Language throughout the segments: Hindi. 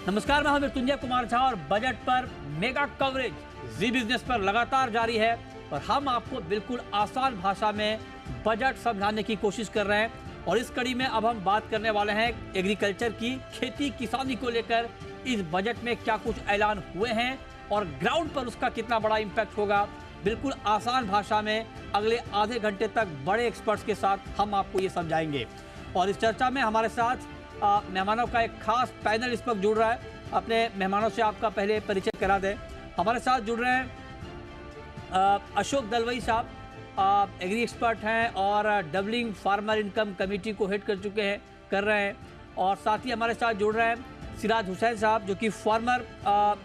नमस्कार, मैं हूं मृत्युंजय कुमार झा और बजट पर मेगा कवरेज जी बिजनेस पर लगातार जारी है और हम आपको बिल्कुल आसान भाषा में बजट समझाने की कोशिश कर रहे हैं। और इस कड़ी में अब हम बात करने वाले हैं एग्रीकल्चर की, खेती किसानी को लेकर इस बजट में क्या कुछ ऐलान हुए हैं और ग्राउंड पर उसका कितना बड़ा इम्पैक्ट होगा। बिल्कुल आसान भाषा में अगले आधे घंटे तक बड़े एक्सपर्ट्स के साथ हम आपको ये समझाएंगे। और इस चर्चा में हमारे साथ मेहमानों का एक खास पैनल इस वक्त जुड़ रहा है। अपने मेहमानों से आपका पहले परिचय करा दें। हमारे साथ जुड़ रहे हैं अशोक दलवई साहब, एग्री एक्सपर्ट हैं और डबलिंग फार्मर इनकम कमेटी को हेड कर रहे हैं। और साथ ही हमारे साथ जुड़ रहे हैं सिराज हुसैन साहब, जो कि फॉर्मर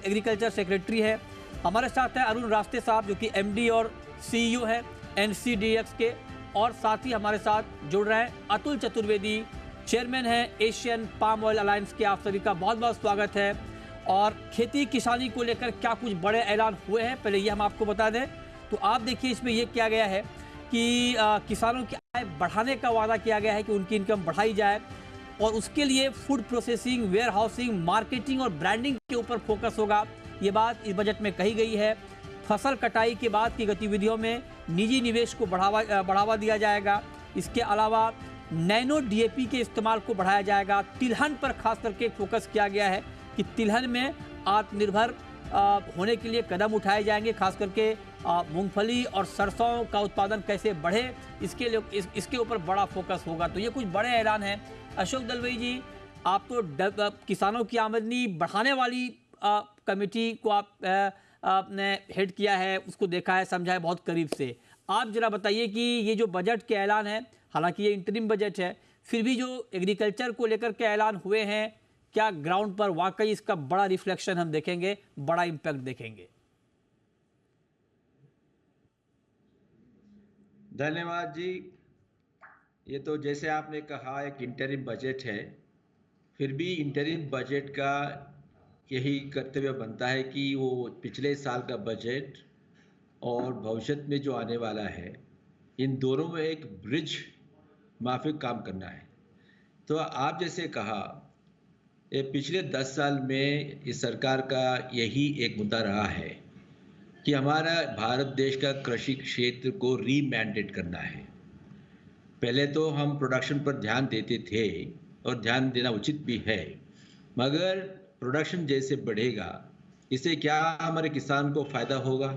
एग्रीकल्चर सेक्रेटरी है। हमारे साथ हैं अरुण रास्ते साहब, जो कि एमडी और सीईओ है NCDX के। और साथ ही हमारे साथ जुड़ रहे हैं अतुल चतुर्वेदी, चेयरमैन है एशियन पाम ऑयल अलायंस के। आप सभी का बहुत बहुत स्वागत है। और खेती किसानी को लेकर क्या कुछ बड़े ऐलान हुए हैं, पहले ये हम आपको बता दें। तो आप देखिए, इसमें ये किया गया है कि किसानों की आय बढ़ाने का वादा किया गया है कि उनकी इनकम बढ़ाई जाए और उसके लिए food processing, warehousing, marketing और ब्रांडिंग के ऊपर फोकस होगा। ये बात इस बजट में कही गई है। फसल कटाई के बाद की गतिविधियों में निजी निवेश को बढ़ावा दिया जाएगा। इसके अलावा नैनो DAP के इस्तेमाल को बढ़ाया जाएगा। तिलहन पर खास करके फोकस किया गया है कि तिलहन में आत्मनिर्भर होने के लिए कदम उठाए जाएंगे। खास करके मूंगफली और सरसों का उत्पादन कैसे बढ़े, इसके ऊपर बड़ा फोकस होगा। तो ये कुछ बड़े ऐलान हैं। अशोक दलवई जी, आप तो किसानों की आमदनी बढ़ाने वाली कमेटी को आपने हेड किया है, उसको देखा है, समझा है बहुत करीब से। आप जरा बताइए कि ये जो बजट के ऐलान है, हालांकि ये इंटरिम बजट है, फिर भी जो एग्रीकल्चर को लेकर के ऐलान हुए हैं, क्या ग्राउंड पर वाकई इसका बड़ा रिफ्लेक्शन हम देखेंगे, बड़ा इंपैक्ट देखेंगे? धन्यवाद जी। ये तो जैसे आपने कहा एक इंटरिम बजट है, फिर भी इंटरिम बजट का यही कर्तव्य बनता है कि वो पिछले साल का बजट और भविष्य में जो आने वाला है, इन दोनों में एक ब्रिज माफिक काम करना है। तो आप जैसे कहा, ये पिछले 10 साल में इस सरकार का यही एक मुद्दा रहा है कि हमारा भारत देश का कृषि क्षेत्र को रीमैंडेट करना है। पहले तो हम प्रोडक्शन पर ध्यान देते थे और ध्यान देना उचित भी है, मगर प्रोडक्शन जैसे बढ़ेगा, इससे क्या हमारे किसान को फ़ायदा होगा।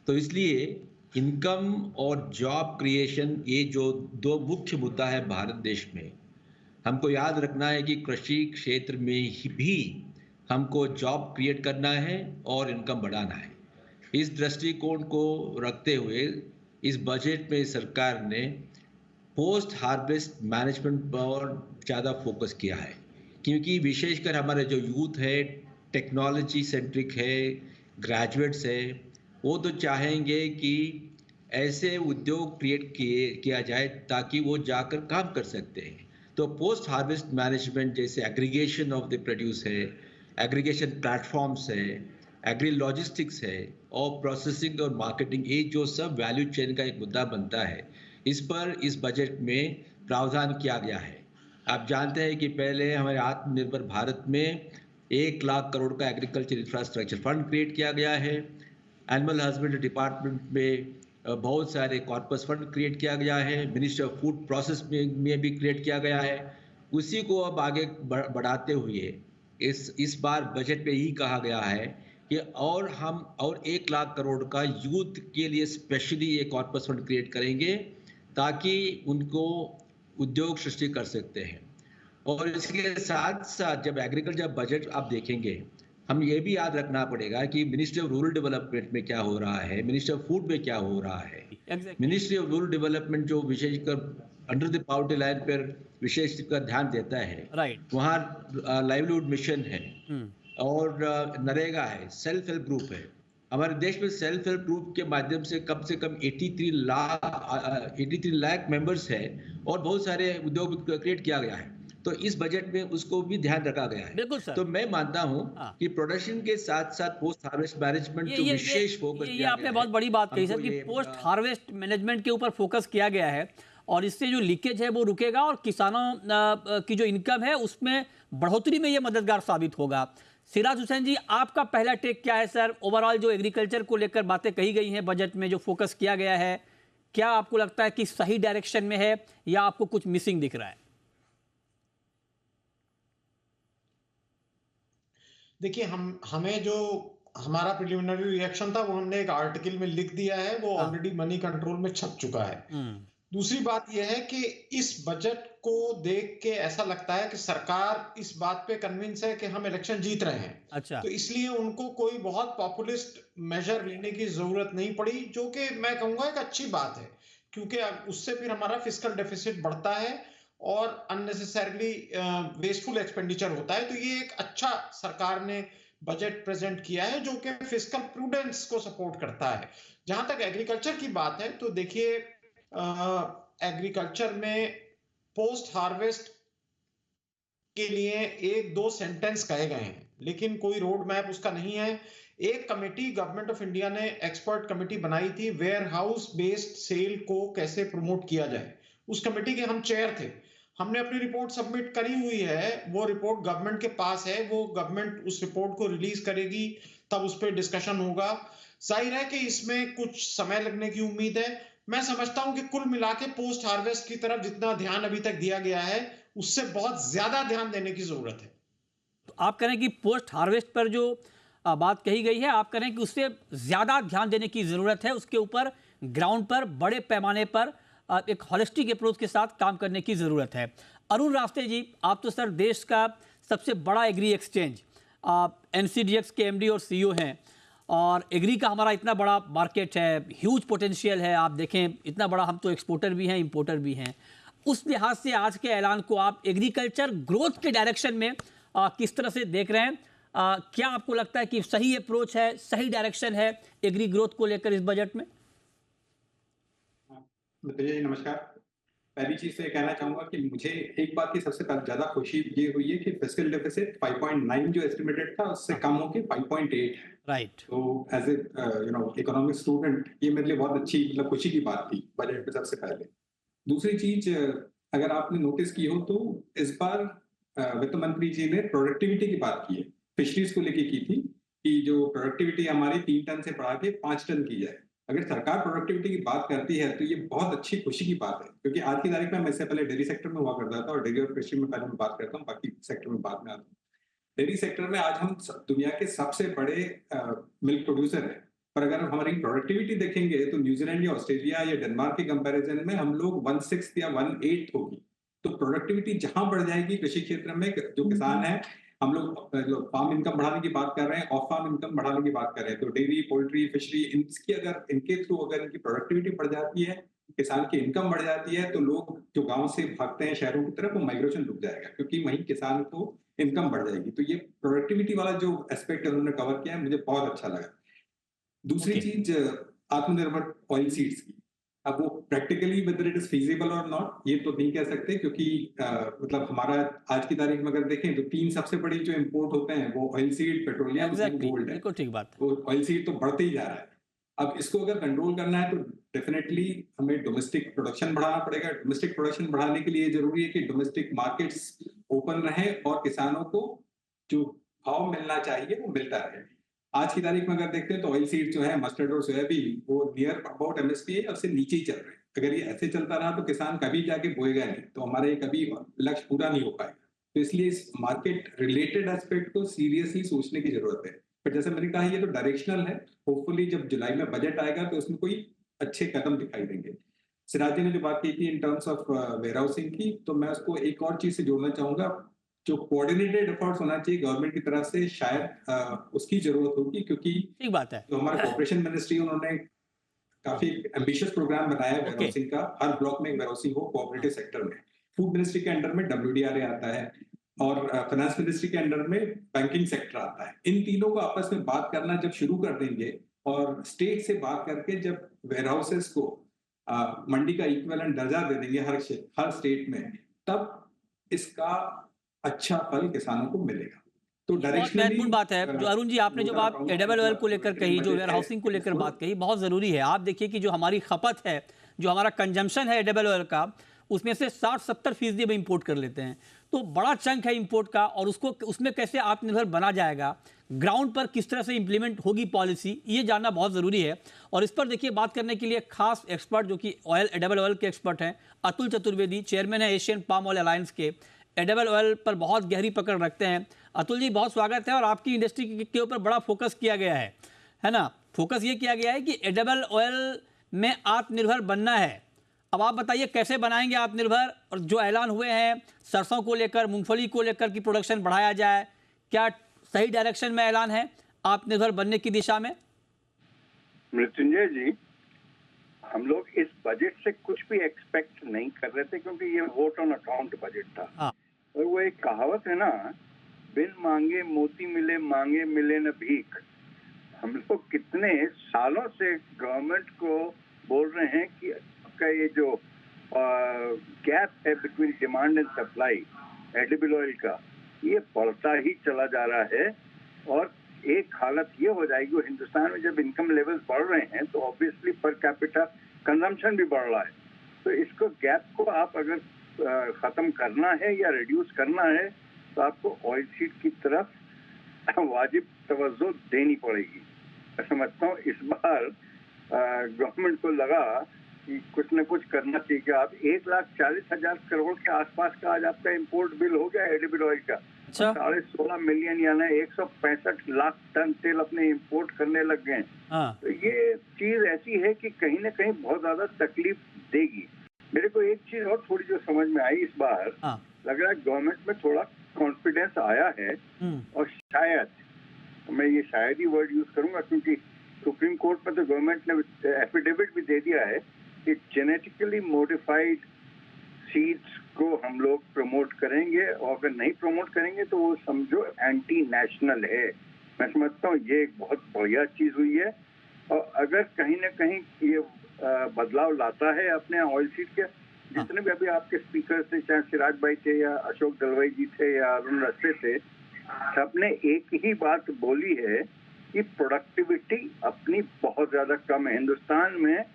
तो इसलिए इनकम और जॉब क्रिएशन, ये जो दो मुख्य मुद्दा है भारत देश में, हमको याद रखना है कि कृषि क्षेत्र में ही भी हमको जॉब क्रिएट करना है और इनकम बढ़ाना है। इस दृष्टिकोण को रखते हुए इस बजट में सरकार ने पोस्ट हार्वेस्ट मैनेजमेंट पर ज़्यादा फोकस किया है, क्योंकि विशेषकर हमारे जो यूथ है, टेक्नोलॉजी सेंट्रिक है, ग्रेजुएट्स है, वो तो चाहेंगे कि ऐसे उद्योग क्रिएट किया जाए ताकि वो जाकर काम कर सकते हैं। तो पोस्ट हार्वेस्ट मैनेजमेंट जैसे एग्रीगेशन ऑफ द प्रोड्यूस है, एग्रीगेशन प्लेटफॉर्म्स है, एग्री लॉजिस्टिक्स है और प्रोसेसिंग और मार्केटिंग, ये जो सब वैल्यू चेन का एक मुद्दा बनता है, इस पर इस बजट में प्रावधान किया गया है। आप जानते हैं कि पहले हमारे आत्मनिर्भर भारत में 1 लाख करोड़ का एग्रीकल्चर इंफ्रास्ट्रक्चर फंड क्रिएट किया गया है। एनिमल हस्बेंड्री डिपार्टमेंट में बहुत सारे कॉर्पस फंड क्रिएट किया गया है। मिनिस्ट्री ऑफ फूड प्रोसेस में भी क्रिएट किया गया है। उसी को अब आगे बढ़ाते हुए इस बार बजट में ही कहा गया है कि हम 1 लाख करोड़ का यूथ के लिए स्पेशली एक कॉर्पस फंड क्रिएट करेंगे ताकि उनको उद्योग सृष्टि कर सकते हैं। और इसके साथ साथ जब एग्रीकल्चर बजट आप देखेंगे, हम ये भी याद रखना पड़ेगा कि मिनिस्ट्री ऑफ रूरल डेवलपमेंट में क्या हो रहा है, मिनिस्ट्री ऑफ फूड में क्या हो रहा है। मिनिस्ट्री ऑफ रूरल डेवलपमेंट जो विशेषकर अंडर द पावर्टी लाइन पर विशेष का ध्यान देता है, वहाँ लाइवलीहुड मिशन है और नरेगा है, सेल्फ हेल्प ग्रुप है। हमारे देश में सेल्फ हेल्प ग्रुप के माध्यम से कम 83 लाख मेंबर्स हैं और बहुत सारे उद्योग क्रिएट किया गया है। तो इस बजट में उसको भी ध्यान रखा गया है। बिल्कुल सर। तो मैं मानता हूं कि प्रोडक्शन के साथ साथ पोस्ट हार्वेस्ट मैनेजमेंट जो विशेष फोकस ये आपने बहुत बड़ी बात कही सर कि पोस्ट हार्वेस्ट मैनेजमेंट के ऊपर फोकस किया गया है। और इससे जो लीकेज है वो रुकेगा और किसानों की जो इनकम है उसमें बढ़ोतरी में ये मददगार साबित होगा। सिराज हुसैन जी, आपका पहला टेक क्या है सर? ओवरऑल जो एग्रीकल्चर को लेकर बातें कही गई हैं, बजट में जो फोकस किया गया है, क्या आपको लगता है कि सही डायरेक्शन में है या आपको कुछ मिसिंग दिख रहा है? देखिए, हमें जो हमारा प्रिलिमिनरी रिएक्शन था वो हमने एक आर्टिकल में लिख दिया है, वो हाँ। ऑलरेडी मनी कंट्रोल में छप चुका है। हम्म। दूसरी बात यह है कि इस बजट को देख के ऐसा लगता है कि सरकार इस बात पे कन्विंस है कि हम इलेक्शन जीत रहे हैं। अच्छा। तो इसलिए उनको कोई बहुत पॉपुलिस्ट मेजर लेने की जरूरत नहीं पड़ी, जो कि मैं कहूंगा एक अच्छी बात है, क्योंकि उससे फिर हमारा फिस्कल डेफिसिट बढ़ता है और अननेसेसरली वेस्टफुल एक्सपेंडिचर होता है। तो ये एक अच्छा सरकार ने बजट प्रेजेंट किया है जो कि फिस्कल प्रूडेंस को सपोर्ट करता है। जहां तक एग्रीकल्चर की बात है तो देखिए, एग्रीकल्चर में पोस्ट हार्वेस्ट के लिए एक दो सेंटेंस कहे गए हैं, लेकिन कोई रोड मैप उसका नहीं है। एक कमेटी गवर्नमेंट ऑफ इंडिया ने एक्सपर्ट कमेटी बनाई थी, वेयर हाउस बेस्ड सेल को कैसे प्रमोट किया जाए। उस कमेटी के हम चेयर थे। हमने अपनी रिपोर्ट सबमिट करी हुई है, वो रिपोर्ट गवर्नमेंट के पास है, वो गवर्नमेंट उस रिपोर्ट को रिलीज करेगी, तब उस पर डिस्कशन होगा। जाहिर है कि इसमें कुछ समय लगने की उम्मीद है। मैं समझता हूं कि कुल मिला के पोस्ट हार्वेस्ट की तरफ जितना ध्यान अभी तक दिया गया है उससे बहुत ज्यादा ध्यान देने की जरूरत है। तो आप कह रहे हैं कि पोस्ट हार्वेस्ट पर जो बात कही गई है, आप कह रहे हैं कि उससे ज्यादा ध्यान देने की जरूरत है, उसके ऊपर ग्राउंड पर बड़े पैमाने पर एक हॉलिस्टिक अप्रोच के साथ काम करने की जरूरत है। अरुण रास्ते जी, आप तो सर देश का सबसे बड़ा एग्री एक्सचेंज NCDX के MD और CEO हैं, और एग्री का हमारा इतना बड़ा मार्केट है, ह्यूज पोटेंशियल है। आप देखें, इतना बड़ा, हम तो एक्सपोर्टर भी हैं, इंपोर्टर भी हैं। उस लिहाज से आज के ऐलान को आप एग्रीकल्चर ग्रोथ के डायरेक्शन में किस तरह से देख रहे हैं? क्या आपको लगता है कि सही अप्रोच है, सही डायरेक्शन है एग्री ग्रोथ को लेकर इस बजट में? जी नमस्कार। पहली चीज तो ये कहना चाहूंगा कि मुझे एक बात की सबसे ज्यादा खुशी ये हुई है कि फिस्कल डेफिसिट 5.9 जो एस्टिमेटेड था उससे कम होकर 5.8 है। राइट। तो एज ए इकोनॉमिक स्टूडेंट ये मेरे लिए बहुत अच्छी मतलब खुशी की बात थी बजट में सबसे पहले। दूसरी चीज, अगर आपने नोटिस की हो तो इस बार वित्त मंत्री जी ने प्रोडक्टिविटी की बात की है, फिशरीज को लेके की थी कि जो प्रोडक्टिविटी हमारी 3 टन से बढ़ा के 5 टन की जाए। अगर सरकार प्रोडक्टिविटी की बात करती है तो ये बहुत अच्छी खुशी की बात है, क्योंकि आज की तारीख में मैं इससे पहले डेयरी सेक्टर में हुआ करता था और डेयरी और फिशरी में पहले मैं बात करता हूँ, बाकी सेक्टर में बाद में आता हूँ। डेयरी सेक्टर में आज हम दुनिया के सबसे बड़े मिल्क प्रोड्यूसर हैं, पर अगर हमारी प्रोडक्टिविटी देखेंगे तो न्यूजीलैंड या ऑस्ट्रेलिया या डेनमार्क के कंपैरिजन में हम लोग 1/6 या 1/8 होगी। तो प्रोडक्टिविटी जहां बढ़ जाएगी कृषि क्षेत्र में, जो किसान है, हम लोग फार्म इनकम बढ़ाने की बात कर रहे हैं, ऑफ फार्म इनकम बढ़ाने की बात कर रहे हैं, तो डेयरी, पोल्ट्री, फिशरी, इनके थ्रू अगर इनकी प्रोडक्टिविटी बढ़ जाती है, किसान की इनकम बढ़ जाती है, तो लोग जो गांव से भागते हैं शहरों की तरफ, वो माइग्रेशन रुक जाएगा, क्योंकि वहीं किसान को इनकम बढ़ जाएगी। तो ये प्रोडक्टिविटी वाला जो एस्पेक्ट उन्होंने कवर किया है, मुझे बहुत अच्छा लगा। दूसरी चीज, आत्मनिर्भर ऑयल सीड्स की, अब वो practically whether it is feasible और नॉट ये तो नहीं कह सकते, क्योंकि मतलब हमारा आज की तारीख में अगर देखें तो 3 सबसे बड़ी जो इंपोर्ट होते हैं वो ऑयल सीड, पेट्रोलियम, गोल्ड है। बिल्कुल ठीक बात है। तो ऑयल सीड तो बढ़ते ही जा रहा है। अब इसको अगर कंट्रोल करना है तो डेफिनेटली हमें डोमेस्टिक प्रोडक्शन बढ़ाना पड़ेगा। डोमेस्टिक प्रोडक्शन बढ़ाने के लिए जरूरी है कि डोमेस्टिक मार्केट्स ओपन रहे और किसानों को जो भाव मिलना चाहिए वो मिलता रहे। आज की तारीख में अगर देखते हैं तो ऑयल सीड जो है, मस्टर्ड और सोयाबीन, वो नियर अबाउट MSP है, उससे नीचे ही चल रहे हैं। अगर ये ऐसे चलता रहा तो किसान कभी जाके बोएगा नहीं, तो हमारा ये कभी लक्ष्य पूरा नहीं हो पाएगा। तो इसलिए इस मार्केट रिलेटेड एस्पेक्ट को सीरियसली सोचने की जरूरत है। पर जैसे मैंने कहा, ये तो डायरेक्शनल है। होपफुली जब जुलाई में बजट आएगा तो उसमें कोई अच्छे कदम दिखाई देंगे। सिराज जी ने जो बात की थी in terms of warehousing की, तो मैं उसको एक और चीज से जोड़ना चाहूंगा। जो कोऑर्डिनेटेड एफर्ट्स होना चाहिए गवर्नमेंट की तरफ से, शायद उसकी जरूरत होगी, क्योंकि ठीक बात है। जो हमारा कॉर्पोरेशन मिनिस्ट्री, उन्होंने काफी एम्बिशियस प्रोग्राम बनाया है वेयर हाउसिंग का। हर ब्लॉक में एक वेयर हाउसिंग हो कोऑपरेटिव सेक्टर में। फूड मिनिस्ट्री के अंडर में WDRA आता है और फाइनेंस मिनिस्ट्री के अंडर में बैंकिंग सेक्टर आता है। इन तीनों को आपस में बात करना जब शुरू कर देंगे और स्टेट से बात करके जब वेयर हाउसेस को मंडी का इक्विवेलेंट दर्जा दे देंगे हर स्टेट में, तब इसका अच्छा फल किसानों को मिलेगा। तो बहुत महत्वपूर्ण बात है जो अरुण जी आपने जो बात AWL को लेकर कही, जो वेयर हाउसिंग को लेकर बात कही, बहुत जरूरी है। आप देखिए कि जो हमारी खपत है जो हमारा कंजम्पशन है एडिबल ऑयल का, उसमें से 60-70% हम इंपोर्ट कर लेते हैं। तो बड़ा चंक है इंपोर्ट का, और उसमें कैसे आत्मनिर्भर बना जाएगा, ग्राउंड पर किस तरह से इंप्लीमेंट होगी पॉलिसी, ये जानना बहुत ज़रूरी है। और इस पर देखिए बात करने के लिए खास एक्सपर्ट जो कि एडिबल ऑयल के एक्सपर्ट हैं, अतुल चतुर्वेदी, चेयरमैन है एशियन पाम ऑयल अलायंस के, एडिबल ऑयल पर बहुत गहरी पकड़ रखते हैं। अतुल जी, बहुत स्वागत है। और आपकी इंडस्ट्री के ऊपर बड़ा फोकस किया गया है ना? फोकस ये किया गया है कि एडिबल ऑयल में आत्मनिर्भर बनना है। अब आप बताइए कैसे बनाएंगे आत्मनिर्भर, और जो ऐलान हुए हैं सरसों को लेकर, मूंगफली को लेकर कि प्रोडक्शन बढ़ाया जाए, क्या सही डायरेक्शन में ऐलान है आत्मनिर्भर बनने की दिशा में? मृत्युंजय जी, हम लोग इस बजट से कुछ भी एक्सपेक्ट नहीं कर रहे थे, क्योंकि ये वोट ऑन अकाउंट बजट था। और वो एक कहावत है ना, बिन मांगे मोती मिले, मांगे मिले न भीख। हम लोग कितने सालों से गवर्नमेंट को बोल रहे हैं कि आपका ये जो गैप है between demand and supply edible oil का, ये बढ़ता ही चला जा रहा है। और एक हालत ये हो जाएगी, हिंदुस्तान में जब इनकम लेवल्स बढ़ रहे हैं तो ऑब्वियसली पर कैपिटा कंजम्पशन भी बढ़ रहा है। तो इसको गैप को आप अगर खत्म करना है या रिड्यूस करना है तो आपको ऑयल सीड की तरफ वाजिब तवज्जो देनी पड़ेगी। मैं समझता हूँ इस बार गवर्नमेंट को लगा कि कुछ न कुछ करना चाहिए। आप 1,40,000 करोड़ के आसपास का आज आपका इंपोर्ट बिल हो गया एडिबल ऑयल का। 16.5 मिलियन यानी 165 लाख टन तेल अपने इंपोर्ट करने लग गए। तो ये चीज ऐसी है कि कहीं ना कहीं बहुत ज्यादा तकलीफ देगी। मेरे को एक चीज और थोड़ी जो समझ में आई इस बार, लग रहा है गवर्नमेंट में थोड़ा कॉन्फिडेंस आया है। और शायद, मैं ये शायद ही वर्ड यूज करूंगा क्योंकि सुप्रीम कोर्ट में तो गवर्नमेंट ने एफिडेविट भी दे दिया है कि जेनेटिकली मॉडिफाइड सीड्स को हम लोग प्रमोट करेंगे, और अगर नहीं प्रमोट करेंगे तो वो समझो एंटी नेशनल है। मैं समझता हूँ ये एक बहुत बढ़िया चीज हुई है। और अगर कहीं ना कहीं ये बदलाव लाता है अपने ऑयल सीड के, जितने भी अभी आपके स्पीकर थे, चाहे सिराज भाई थे या अशोक दलवाई जी थे या अरुण रस्ते थे, सबने एक ही बात बोली है कि प्रोडक्टिविटी अपनी बहुत ज्यादा कम है। हिंदुस्तान में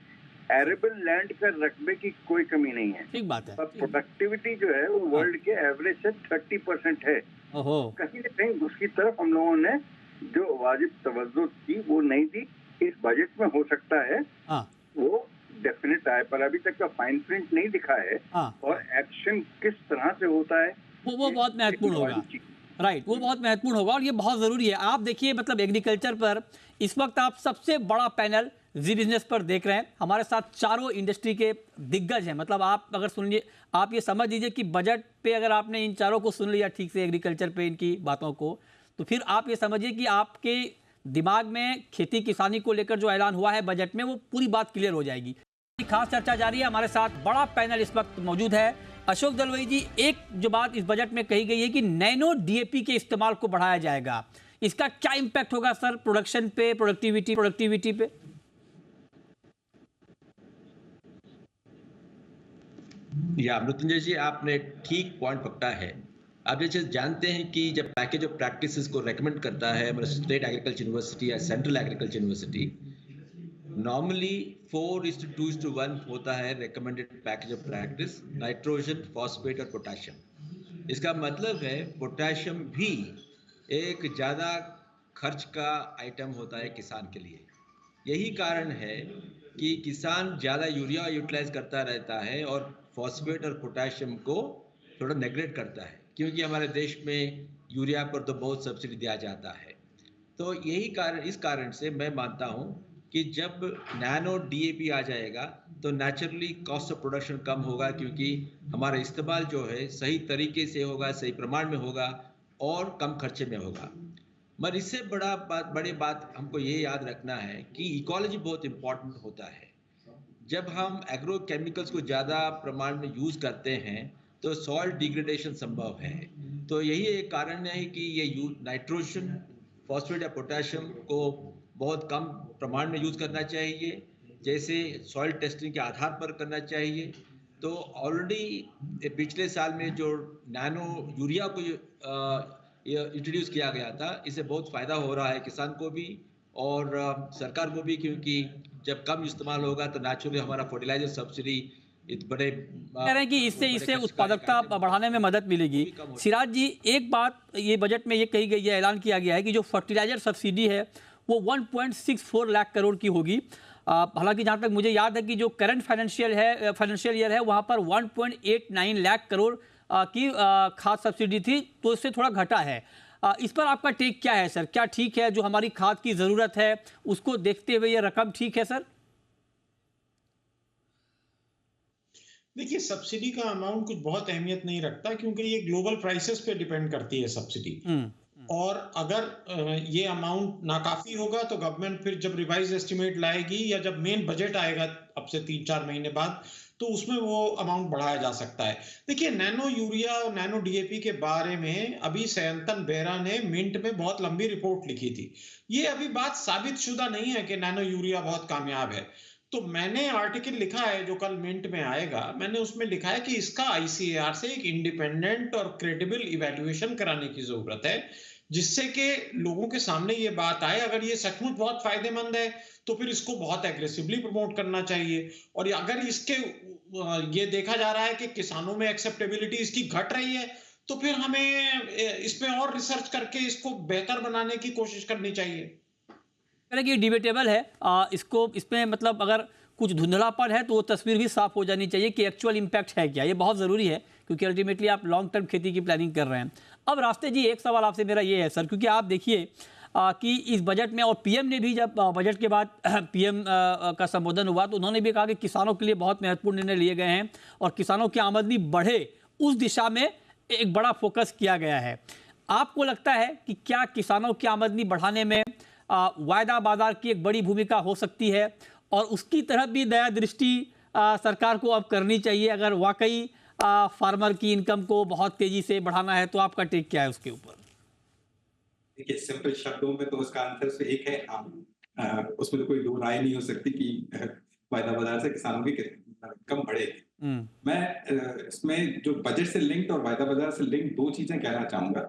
एरेबल लैंड का रकबे की कोई कमी नहीं है। ठीक बात है। पर प्रोडक्टिविटी जो है वो वर्ल्ड के एवरेज से 30% है। कहीं ना कहीं उसकी तरफ हम लोगों ने जो वाजिब तवज्जो की वो नहीं दी। इस बजट में हो सकता है वो डेफिनेट आए, पर अभी तक का फाइन प्रिंट नहीं दिखा है। और एक्शन किस तरह से होता है वो बहुत महत्वपूर्ण होगा। राइट, वो बहुत महत्वपूर्ण होगा और ये बहुत ज़रूरी है। आप देखिए, मतलब एग्रीकल्चर पर इस वक्त आप सबसे बड़ा पैनल जी बिजनेस पर देख रहे हैं। हमारे साथ चारों इंडस्ट्री के दिग्गज हैं। मतलब आप अगर सुन लीजिए, आप ये समझ लीजिए कि बजट पे अगर आपने इन चारों को सुन लिया ठीक से, एग्रीकल्चर पे इनकी बातों को, तो फिर आप ये समझिए कि आपके दिमाग में खेती किसानी को लेकर जो ऐलान हुआ है बजट में, वो पूरी बात क्लियर हो जाएगी। खास चर्चा जारी है। हमारे साथ बड़ा पैनल इस वक्त मौजूद है। अशोक दलवाई जी, एक जो बात इस बजट में कही गई है कि नैनो डीएपी के इस्तेमाल को बढ़ाया जाएगा, इसका क्या इंपैक्ट होगा सर प्रोडक्शन पे, प्रोडक्टिविटी पे? या मृत्युंजय जी, आपने ठीक पॉइंट पकड़ा है। आप जैसे जानते हैं कि जब पैकेज ऑफ प्रैक्टिसेस को रेकमेंड करता है मतलब स्टेट एग्रीकल्चर यूनिवर्सिटी या सेंट्रल एग्रीकल्चर यूनिवर्सिटी, नॉर्मली 4:2:1 होता है recommended package of practice, nitrogen, phosphate और पोटाशियम। इसका मतलब है पोटाशियम भी एक ज़्यादा खर्च का आइटम होता है किसान के लिए। यही कारण है कि किसान ज़्यादा यूरिया यूटिलाइज करता रहता है और फॉस्फेट और पोटाशियम को थोड़ा नेग्लेक्ट करता है, क्योंकि हमारे देश में यूरिया पर तो बहुत सब्सिडी दिया जाता है। तो यही कारण, इस कारण से मैं मानता हूँ कि जब नैनो डीएपी आ जाएगा तो नेचुरली कॉस्ट ऑफ प्रोडक्शन कम होगा, क्योंकि हमारा इस्तेमाल जो है सही तरीके से होगा, सही प्रमाण में होगा और कम खर्चे में होगा। मगर इससे बड़ी बात हमको ये याद रखना है कि इकोलॉजी बहुत इम्पोर्टेंट होता है। जब हम एग्रो केमिकल्स को ज़्यादा प्रमाण में यूज़ करते हैं तो सॉइल डिग्रेडेशन संभव है। तो यही एक कारण है कि ये नाइट्रोजन, फॉस्फेट या पोटाशियम को बहुत कम प्रमाण में यूज़ करना चाहिए, जैसे सॉइल टेस्टिंग के आधार पर करना चाहिए। तो ऑलरेडी पिछले साल में जो नैनो यूरिया को इंट्रोड्यूस किया गया था, इससे बहुत फ़ायदा हो रहा है किसान को भी और सरकार को भी, क्योंकि जब कम इस्तेमाल होगा तो नेचुरली हमारा फर्टिलाइजर सब्सिडी बड़े कह रहे हैं कि इससे उत्पादकता बढ़ाने में मदद मिलेगी। सिराज जी, एक बात ये बजट में ये कही गई है, ऐलान किया गया है कि जो फर्टिलाइजर सब्सिडी है वो 1.64 लाख करोड़ की होगी। हालांकि जहां तक मुझे याद है कि जो करंट फाइनेंशियल ईयर है वहां पर 1.89 लाख करोड़ की खाद सब्सिडी थी, तो इससे थोड़ा घटा है। इस पर आपका टेक क्या है सर? क्या ठीक है, जो हमारी खाद की जरूरत है उसको देखते हुए ये रकम ठीक है सर? देखिए, सब्सिडी का अमाउंट कुछ बहुत अहमियत नहीं रखता, क्योंकि ये ग्लोबल प्राइसेस पे डिपेंड करती है सब्सिडी। और अगर ये अमाउंट नाकाफी होगा तो गवर्नमेंट फिर जब रिवाइज एस्टिमेट लाएगी या जब मेन बजट आएगा अब से 3-4 महीने बाद, तो उसमें वो अमाउंट बढ़ाया जा सकता है। देखिए, नैनो यूरिया और नैनो डीएपी के बारे में अभी सयंतन बेहरा ने मिंट में बहुत लंबी रिपोर्ट लिखी थी। ये अभी बात साबित शुदा नहीं है कि नैनो यूरिया बहुत कामयाब है। तो मैंने आर्टिकल लिखा है जो कल मिंट में आएगा, मैंने उसमें लिखा है कि इसका आईसीएआर से एक इंडिपेंडेंट और क्रेडिबल इवैल्यूएशन कराने की जरूरत है, जिससे कि लोगों के सामने ये बात आए। अगर ये सचमुच बहुत फायदेमंद है तो फिर इसको बहुत एग्रेसिवली प्रमोट करना चाहिए। और अगर इसके ये देखा जा रहा है कि किसानों में एक्सेप्टेबिलिटी इसकी घट रही है, तो फिर हमें इस पे और रिसर्च करके इसको बेहतर बनाने की कोशिश करनी चाहिए। कि डिबेटेबल है इसको, इसमें मतलब अगर कुछ धुंधलापन है तो वो तस्वीर भी साफ हो जानी चाहिए कि एक्चुअल इम्पैक्ट है क्या। ये बहुत ज़रूरी है क्योंकि अल्टीमेटली आप लॉन्ग टर्म खेती की प्लानिंग कर रहे हैं। अब रास्ते जी, एक सवाल आपसे मेरा ये है सर, क्योंकि आप देखिए कि इस बजट में, और पीएम ने भी जब बजट के बाद पीएम का संबोधन हुआ तो उन्होंने भी कहा कि किसानों के लिए बहुत महत्वपूर्ण निर्णय लिए गए हैं और किसानों की आमदनी बढ़े उस दिशा में एक बड़ा फोकस किया गया है। आपको लगता है कि क्या किसानों की आमदनी बढ़ाने में वायदा बाजार की एक बड़ी भूमिका हो सकती है और उसकी तरफ भी दया दृष्टि सरकार को अब करनी चाहिए अगर वाकई फार्मर की इनकम को बहुत तेजी से बढ़ाना है? तो आपका टेक क्या है उसके ऊपर? देखिए, सिंपल शब्दों में तो उसका आंसर से एक है, उसमें तो कोई दो राय नहीं हो सकती कि वायदा बाजार से किसानों की इनकम बढ़ेगी। मैं इसमें जो बजट से लिंक्ड और वायदा बाजार से लिंक्ड दो चीजें कहना चाहूंगा।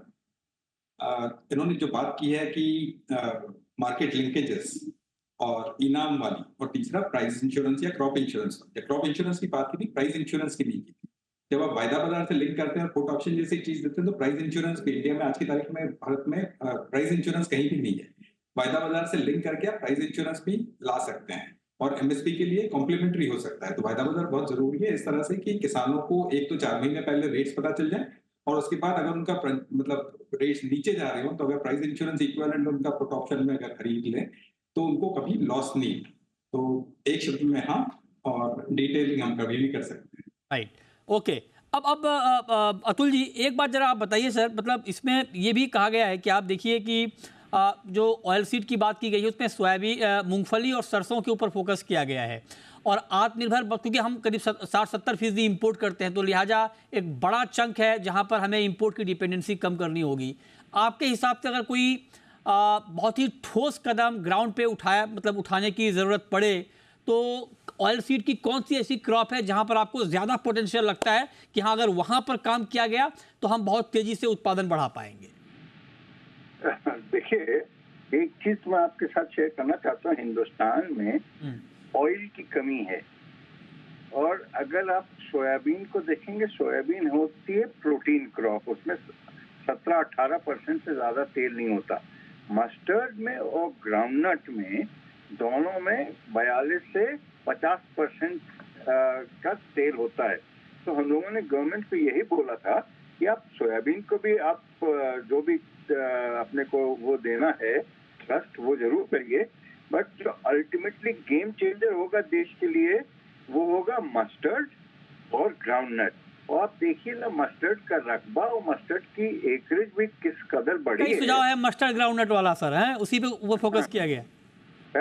इन्होंने जो बात की है कि मार्केट लिंकेजेस और इनाम वाली, और तीसरा प्राइस इंश्योरेंस या क्रॉप इंश्योरेंस। क्रॉप इंश्योरेंस की बात की थी, प्राइस इंश्योरेंस की नहीं की थी। जब आप वायदा बाजार से लिंक करते हैं और पुट ऑप्शन जैसी चीज देते हैं तो प्राइस इंश्योरेंस भी इंडिया में आज की तारीख में, भारत में प्राइस इंश्योरेंस कहीं भी नहीं है। वायदा बाजार से लिंक करके आप प्राइस इंश्योरेंस भी ला सकते हैं और एमएसपी के लिए कॉम्प्लीमेंट्री हो सकता है। तो वायदा बाजार बहुत जरूरी है इस तरह से कि किसानों को एक तो 4 महीने पहले रेट्स पता चल जाए और उसके बाद अगर उनका मतलब रेट्स नीचे जा रहे हो तो अगर प्राइस इंश्योरेंस इक्विवेलेंट उनका पुट ऑप्शन में अगर खरीद लें तो उनको कभी लॉस नहीं। तो एक शब्द में हाँ, और डिटेलिंग हम कभी नहीं कर सकते। Right, okay. अब अतुल जी, एक बात जरा आप बताइए सर, मतलब इसमें ये भी कहा गया है कि आप देखिए कि जो ऑयल सीड की बात की गई है उसमें सोयाबीन, मूंगफली और सरसों के ऊपर फोकस किया गया है और आत्मनिर्भर, क्योंकि हम करीब 60-70% इंपोर्ट करते हैं तो लिहाजा एक बड़ा चंक है जहां पर हमें इंपोर्ट की डिपेंडेंसी कम करनी होगी। आपके हिसाब से अगर कोई बहुत ही ठोस कदम ग्राउंड पे उठाने की ज़रूरत पड़े तो ऑयल सीड की कौन सी ऐसी क्रॉप है जहां पर आपको ज़्यादा पोटेंशियल लगता है कि हाँ, अगर वहां पर काम किया गया तो हम बहुत तेजी से उत्पादन बढ़ा पाएंगे? देखिए, एक चीज मैं आपके साथ शेयर करना चाहता हूँ। हिंदुस्तान में ऑयल की कमी है और अगर आप सोयाबीन को देखेंगे, सोयाबीन होती है प्रोटीन क्रॉप, उसमें 17-18% से ज्यादा तेल नहीं होता। मस्टर्ड में और ग्राउंडनट में दोनों में 42 से 50% का तेल होता है। तो हम लोगों ने गवर्नमेंट को यही बोला था कि आप सोयाबीन को भी आप जो भी अपने को वो देना है ट्रस्ट, वो जरूर करिए, बट जो अल्टीमेटली गेम चेंजर होगा देश के लिए वो होगा मस्टर्ड और ग्राउंडनट। और आप देखिए ना, मस्टर्ड का रकबा और मस्टर्ड की एकरेज भी किस कदर बढ़ी है। सुझाव है मस्टर्ड ग्राउंडनट वाला सर, है उसी पे वो फोकस किया गया।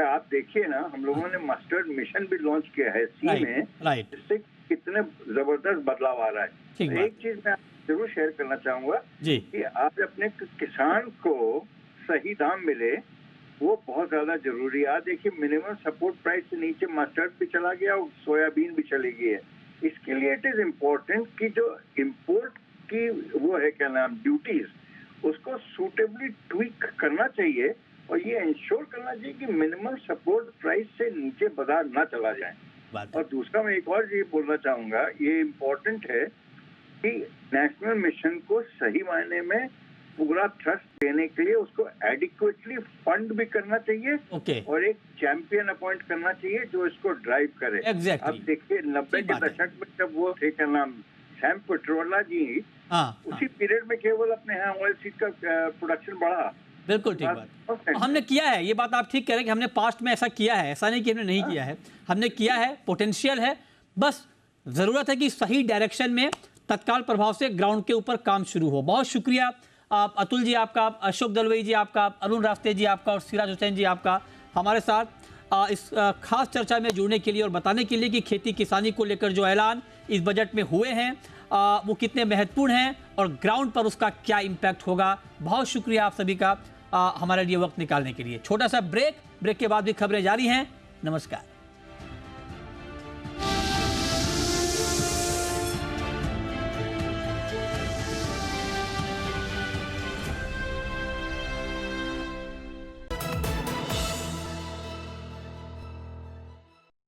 आप देखिए ना, हम लोगों ने मस्टर्ड मिशन भी लॉन्च किया है सी में, इससे कितने जबरदस्त बदलाव आ रहा है। तो एक चीज मैं जरूर शेयर करना चाहूंगा कि आप अपने किसान को सही दाम मिले, वो बहुत ज्यादा जरूरी है। देखिए, मिनिमम सपोर्ट प्राइस से नीचे मस्टर्ड भी चला गया और सोयाबीन भी चली गई है। इसके लिए इट इज इम्पोर्टेंट कि जो इम्पोर्ट की वो है क्या नाम ड्यूटीज, उसको सूटेबली ट्विक करना चाहिए और ये इंश्योर करना चाहिए कि मिनिमम सपोर्ट प्राइस से नीचे बाजार ना चला जाए। और दूसरा मैं एक और ये बोलना चाहूंगा, ये इम्पोर्टेंट है कि नेशनल मिशन को सही मायने में पूरा ट्रस्ट देने के लिए उसको एडिक्वेटली फंड भी करना चाहिए और एक चैंपियन अपॉइंट करना चाहिए जो इसको ड्राइव करे। अब देखिए 90 के दशक में जब वो थे क्या नाम सैम पेट्रोला जी, उसी पीरियड में केवल अपने यहाँ ऑयल सीड का प्रोडक्शन बढ़ा। बिल्कुल ठीक बात हमने किया है, ये बात आप ठीक कह रहे हैं कि हमने पास्ट में ऐसा किया है, ऐसा नहीं कि हमने नहीं किया है, हमने किया है, पोटेंशियल है, बस जरूरत है कि सही डायरेक्शन में तत्काल प्रभाव से ग्राउंड के ऊपर काम शुरू हो। बहुत शुक्रिया अतुल जी आपका, अशोक दलवई जी आपका, अरुण रास्ते जी आपका और सिराज हुसैन जी आपका हमारे साथ इस खास चर्चा में जुड़ने के लिए और बताने के लिए कि खेती किसानी को लेकर जो ऐलान इस बजट में हुए हैं वो कितने महत्वपूर्ण हैं और ग्राउंड पर उसका क्या इम्पैक्ट होगा। बहुत शुक्रिया आप सभी का हमारे लिए वक्त निकालने के लिए। छोटा सा ब्रेक के बाद भी खबरें जारी हैं। नमस्कार।